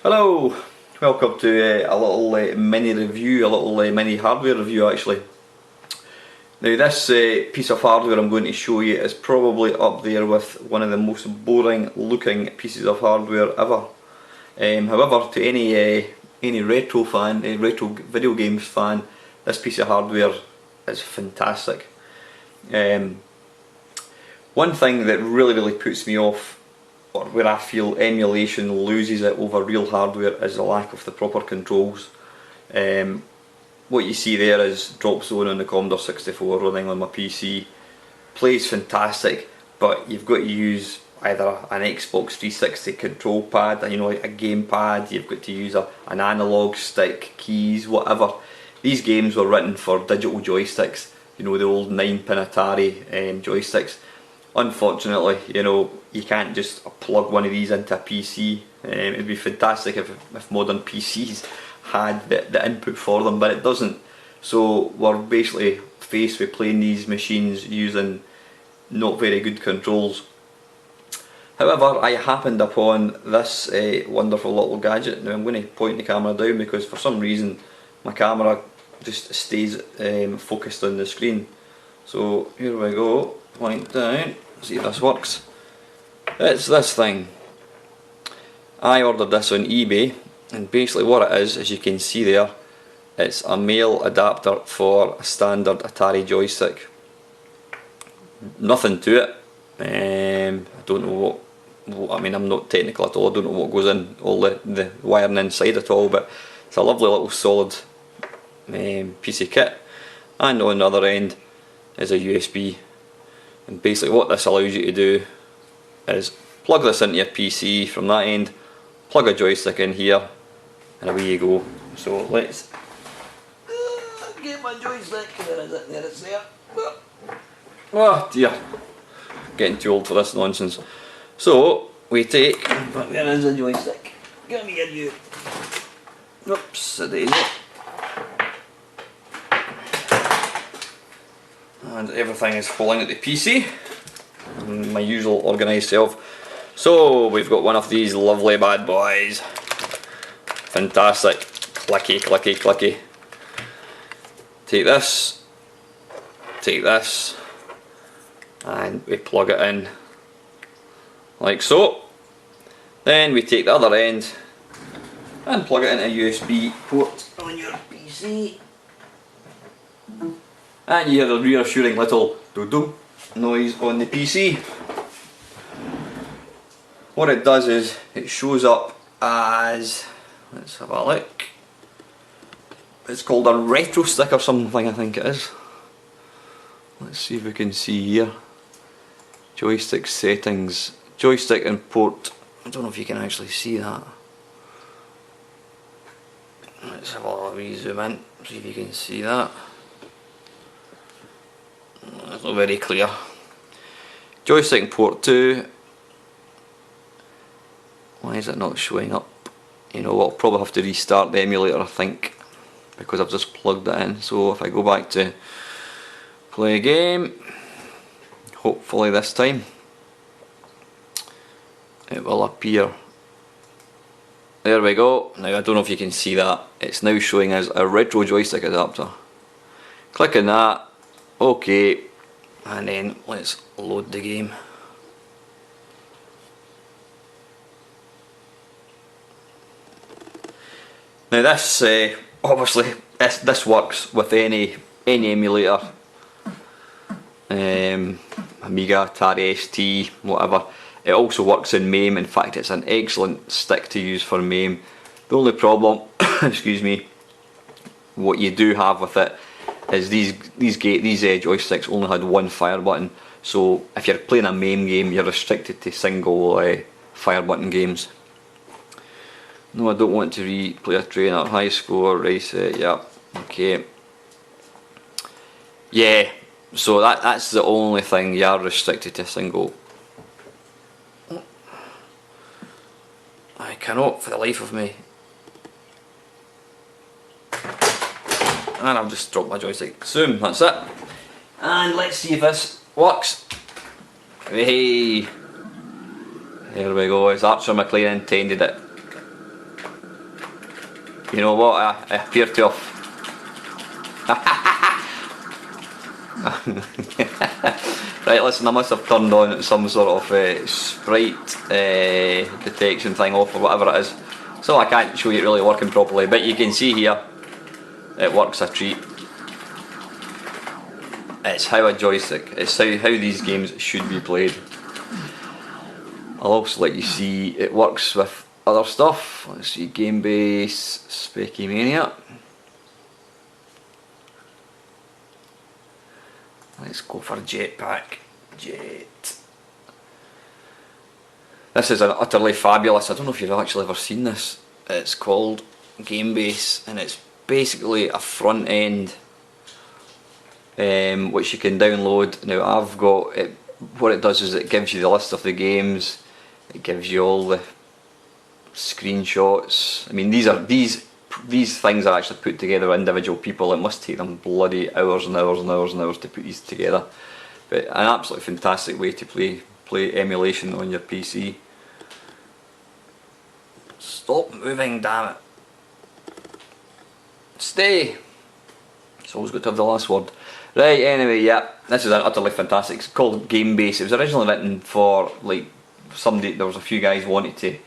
Hello, welcome to a little mini review, a little mini hardware review actually. Now this piece of hardware I'm going to show you is probably up there with one of the most boring looking pieces of hardware ever. However, to any retro fan, retro video games fan, this piece of hardware is fantastic. One thing that really puts me off, or where I feel emulation loses it over real hardware, is the lack of the proper controls. What you see there is Drop Zone on the Commodore 64 running on my PC. Plays fantastic, but you've got to use either an Xbox 360 control pad, you know, a gamepad. You've got to use an analog stick, keys, whatever. These games were written for digital joysticks, you know, the old 9-pin Atari joysticks. Unfortunately, you know, you can't just plug one of these into a PC. It'd be fantastic if modern PCs had the input for them, but it doesn't. So we're basically faced with playing these machines using not very good controls. However, I happened upon this wonderful little gadget. Now I'm going to point the camera down because for some reason my camera just stays focused on the screen. So here we go. Point down, see if this works. It's this thing. I ordered this on eBay, and basically what it is, as you can see there, it's a male adapter for a standard Atari joystick. Nothing to it. I don't know what, I mean, I'm not technical at all, I don't know what goes in all the wiring inside at all, but it's a lovely little solid piece of kit. And on the other end is a USB. And basically what this allows you to do is plug this into your PC from that end, plug a joystick in here, and away you go. So let's get my joystick. There is it, there it's there. Oh dear, getting too old for this nonsense. So we take, there is a joystick. Come here you. Oops, a daisy. And everything is falling at the PC, my usual organised self. So we've got one of these lovely bad boys. Fantastic. Clicky, clicky, clicky. Take this, and we plug it in like so. Then we take the other end and plug it into a USB port on your PC. And you hear the reassuring little doo-doo noise on the PC. What it does is it shows up as, let's have a look, it's called a retro stick or something, I think it is. Let's see if we can see here. Joystick settings, joystick and port. I don't know if you can actually see that. Let's have a wee zoom in, see if you can see that. It's not very clear. Joystick and port 2. Why is it not showing up? You know what, I'll probably have to restart the emulator, I think, because I've just plugged it in. So if I go back to play game, hopefully this time it will appear. There we go. Now I don't know if you can see that. It's now showing as a retro joystick adapter. Click on that. Okay, and then let's load the game. Now this, obviously, this works with any emulator, Amiga, Atari ST, whatever. It also works in MAME. In fact, it's an excellent stick to use for MAME. The only problem, excuse me, what you do have with it is these joysticks only had one fire button, so if you're playing a MAME game you're restricted to single fire button games. No, I don't want to replay a trainer, high score, race it, yeah, okay. Yeah, so that's the only thing, you are restricted to single. I cannot for the life of me. And I've just dropped my joystick. Zoom, that's it. And let's see if this works. Hey, there we go. It's Archer McLean intended it. You know what, I appear to have... Right, listen, I must have turned on some sort of sprite detection thing off or whatever it is, so I can't show you it really working properly, but you can see here it works a treat. It's how a joystick, it's how these games should be played. I'll also let you see it works with other stuff. Let's see, Game Base, Specky Mania. Let's go for Jetpack. Jet. This is utterly fabulous. I don't know if you've actually ever seen this. It's called Game Base, and it's basically a front end which you can download. Now I've got it. What it does is it gives you the list of the games. It gives you all the screenshots. I mean, these things are actually put together by individual people. It must take them bloody hours and hours and hours and hours to put these together. But an absolutely fantastic way to play emulation on your PC. Stop moving, damn it. Stay. It's always got to have the last word. Right, anyway, yeah, this is utterly fantastic. It's called Game Base. It was originally written for, like, somebody, there was a few guys wanted to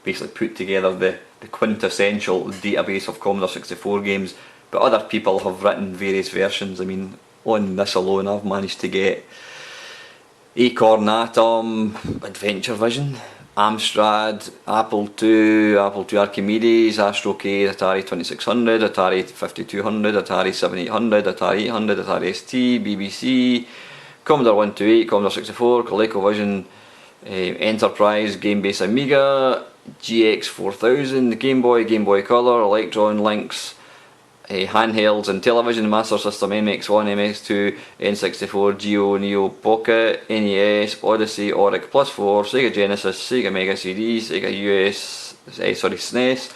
basically put together the quintessential database of Commodore 64 games, but other people have written various versions. I mean, on this alone I've managed to get Acorn Atom, Adventure Vision, Amstrad, Apple II Archimedes, Astrocade, Atari 2600, Atari 5200, Atari 7800, Atari 800, Atari ST, BBC, Commodore 128, Commodore 64, ColecoVision, Enterprise, Game Base Amiga, GX 4000, Game Boy, Game Boy Color, Electron, Lynx, handhelds and television, Master System, MX1, MX2, N64, Geo, Neo, Pocket, NES, Odyssey, Oric Plus 4, Sega Genesis, Sega Mega CD, Sega SNES,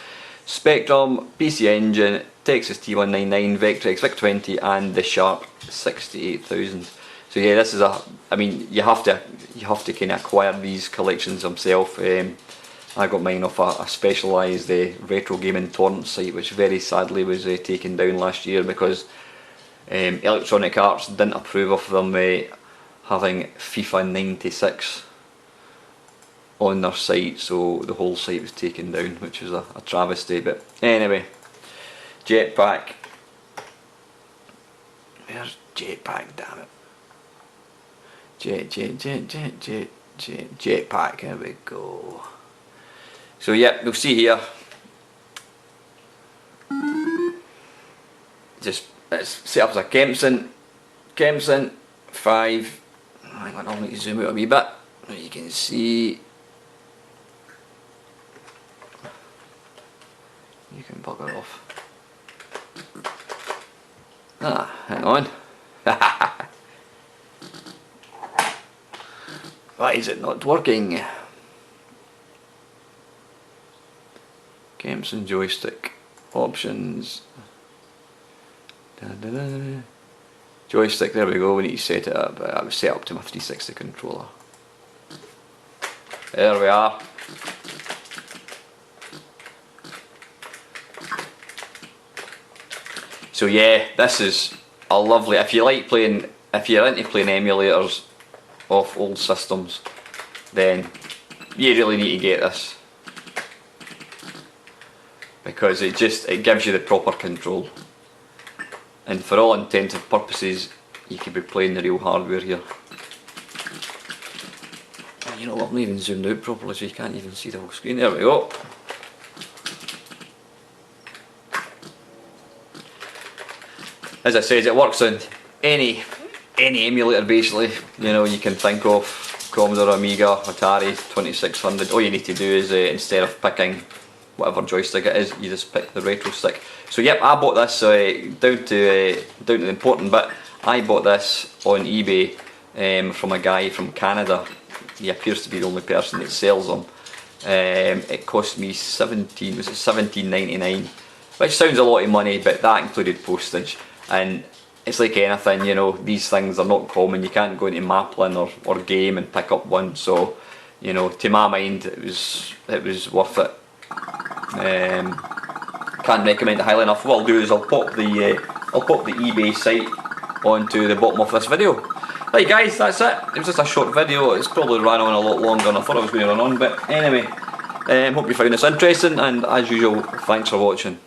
Spectrum, PC Engine, Texas T199, Vectrex VIC-20 and the Sharp 68000. So yeah, this is I mean, you have to kind of acquire these collections yourself. I got mine off a specialised retro gaming torrent site, which very sadly was taken down last year because Electronic Arts didn't approve of them having FIFA 96 on their site, so the whole site was taken down, which was a travesty. But anyway, Jetpack. Where's Jetpack, damn it? Jetpack, here we go. So yeah, you'll see here, just it's set up as a Kempson 5, hang on, I'll need to zoom out a wee bit, you can see, you can bugger off, hang on, why is it not working? Kempson joystick options. Joystick, there we go, we need to set it up. I was set up to my 360 controller. There we are. So yeah, this is a lovely, if you're into playing emulators of old systems, then you really need to get this. Because it gives you the proper control, and for all intents and purposes you could be playing the real hardware here. And you know what, I'm not even zoomed out properly so you can't even see the whole screen. There we go. As I said, it works on any emulator basically, you know, you can think of. Commodore, Amiga, Atari 2600. All you need to do is instead of picking whatever joystick it is, you just pick the retro stick. So yep, I bought this down to the important bit. I bought this on eBay from a guy from Canada. He appears to be the only person that sells them. It cost me $17.99, which sounds a lot of money, but that included postage. And it's like anything, you know, these things are not common. You can't go into Maplin or Game and pick up one. So, you know, to my mind, it was worth it. can't recommend it highly enough. What I'll do is I'll pop the eBay site onto the bottom of this video. Right guys, that's it. It was just a short video. It's probably ran on a lot longer than I thought I was going to run on, but anyway, hope you found this interesting, and as usual, thanks for watching.